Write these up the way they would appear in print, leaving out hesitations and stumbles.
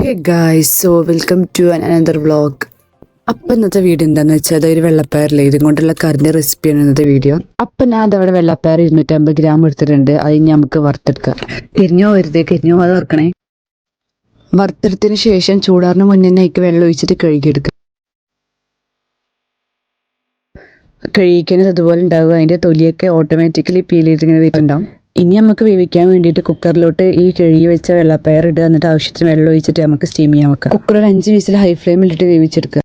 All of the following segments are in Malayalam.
Hey guys, so welcome to another vlog. അപ്പം ഇന്നത്തെ വീഡിയോ എന്താണെന്ന് വെച്ചാൽ അതൊരു വെള്ളപ്പയറില്ലേ ഇതും കൊണ്ടുള്ള കറിൻ്റെ റെസിപ്പിയാണ് ഇന്നത്തെ വീഡിയോ. അപ്പം ഞാൻ അതവിടെ വെള്ളപ്പയർ 250 ഗ്രാം എടുത്തിട്ടുണ്ട്. അത് നമുക്ക് വറുത്തെടുക്കാം. കരിഞ്ഞോ അത് വറുക്കണേ. വറുത്തെടുത്തതിന് ശേഷം ചൂടാറിന് മുന്നേ അതിലേക്ക് വെള്ളം ഒഴിച്ചിട്ട് കഴുകിയെടുക്കുക. കഴിക്കുന്നത് അതുപോലെ ഉണ്ടാവുക. അതിൻ്റെ തൊലിയൊക്കെ ഓട്ടോമാറ്റിക്കലി പീൽ ചെയ്തിങ്ങനെ വരുന്നുണ്ടാവും. ഇനി നമുക്ക് വേവിക്കാൻ വേണ്ടിയിട്ട് കുക്കറിലോട്ട് ഈ കഴുകി വെച്ച വെള്ളപ്പയർ ഇടുക. എന്നിട്ട് ആവശ്യത്തിന് വെള്ളം ഒഴിച്ചിട്ട് നമുക്ക് സ്റ്റീം ചെയ്യാൻ വെക്കാം. കുക്കർ ഒരു 5 വിസിൽ ഹൈ ഫ്ലെയിമിലിട്ട് വേവിച്ചെടുക്കുക.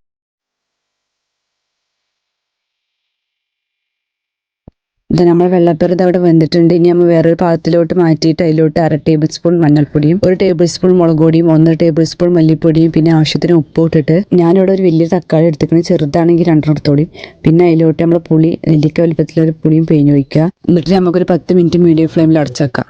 ഇത് നമ്മൾ വെള്ളപ്പയർ ഇത് അവിടെ വെന്തിട്ടുണ്ട്. ഇനി നമ്മൾ വേറൊരു പാത്രത്തിലോട്ട് മാറ്റിയിട്ട് അതിലോട്ട് 1/2 ടേബിൾ സ്പൂൺ മഞ്ഞൾപ്പൊടിയും 1 ടേബിൾ സ്പൂൺ മുളക് പൊടിയും 1 ടേബിൾ സ്പൂൺ മല്ലിപ്പൊടിയും പിന്നെ ആവശ്യത്തിന് ഉപ്പ് ഇട്ടിട്ട് ഞാനിവിടെ ഒരു വലിയ തക്കാളി എടുത്തിട്ടുണ്ട്. ചെറുതാണെങ്കിൽ 2 എടുത്തോളിയും. പിന്നെ അതിലോട്ട് നമ്മൾ പുളി നെല്ലിക്ക വലുപ്പത്തിലൊരു പുളിയും പിഴിഞ്ഞ് ഒഴിക്കുക. എന്നിട്ട് നമുക്കൊരു 10 മിനിറ്റ് മീഡിയം ഫ്ലെയിമിൽ അടച്ചേക്കാം.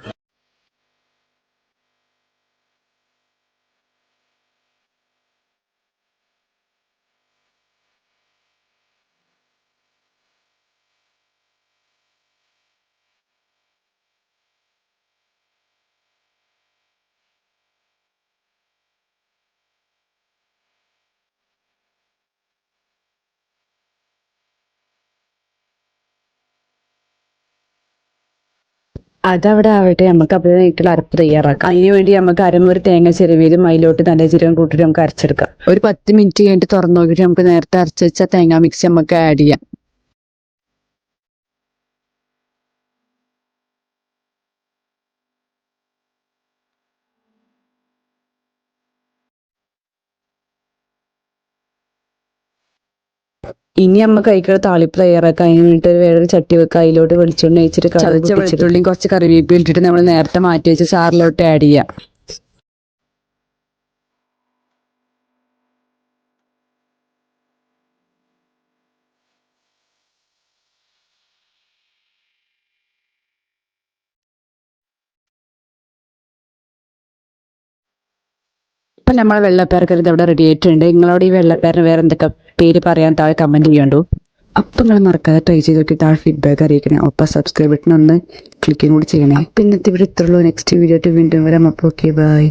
അതവിടെ ആവട്ടെ, നമുക്ക് അപ്പോഴേക്കുള്ള അരപ്പ് തയ്യാറാക്കാം. അതിന് വേണ്ടി നമുക്ക് അരമുറി തേങ്ങ ചിരവിയതും അതിലോട്ട് നല്ല ജീരകം കൂട്ടിട്ട് നമുക്ക് അരച്ചെടുക്കാം. ഒരു 10 മിനിറ്റ് കഴിഞ്ഞിട്ട് തുറന്നു നോക്കിയിട്ട് നമുക്ക് നേരത്തെ അരച്ച് വെച്ച തേങ്ങ മിക്സ് നമുക്ക് ആഡ് ചെയ്യാം. ഇനി നമുക്ക് കഴിക്കുന്ന താളിപ്പ് തയ്യാറാക്കാം. അതിന് വേണ്ടിയിട്ട് വേറൊരു ചട്ടി വെക്കുക. അതിലോട്ട് വെളിച്ചെണ്ണ ഒഴിച്ചിട്ട് ചതച്ച വെളുത്തുള്ളിയും കുറച്ച് കറിവേപ്പില ഇട്ടിട്ട് നമ്മൾ നേരത്തെ മാറ്റി വെച്ച് സാറിലോട്ട് ആഡ് ചെയ്യാം. ഇപ്പം നമ്മൾ വെള്ളപ്പയർക്കറി അവിടെ റെഡി ആയിട്ടുണ്ട്. നിങ്ങളോട് ഈ വെള്ളപ്പയറിന് വേറെ എന്തൊക്കെ പേര് പറയാൻ താഴെ കമൻറ്റ് ചെയ്യണ്ടു. അപ്പം നിങ്ങൾ മറക്കാതെ ട്രൈ ചെയ്ത് നോക്കി താഴെ ഫീഡ്ബാക്ക് അറിയിക്കണേ. ഒപ്പം സബ്സ്ക്രൈബ് ബട്ടൺ ഒന്ന് ക്ലിക്കും കൂടി ചെയ്യണേ. അപ്പം ഇന്നത്തെ ഇവിടെ ഇത്രയുള്ളൂ. നെക്സ്റ്റ് വീഡിയോ ആയിട്ട് വീണ്ടും വരാം. അപ്പോൾ ഓക്കെ, ബൈ.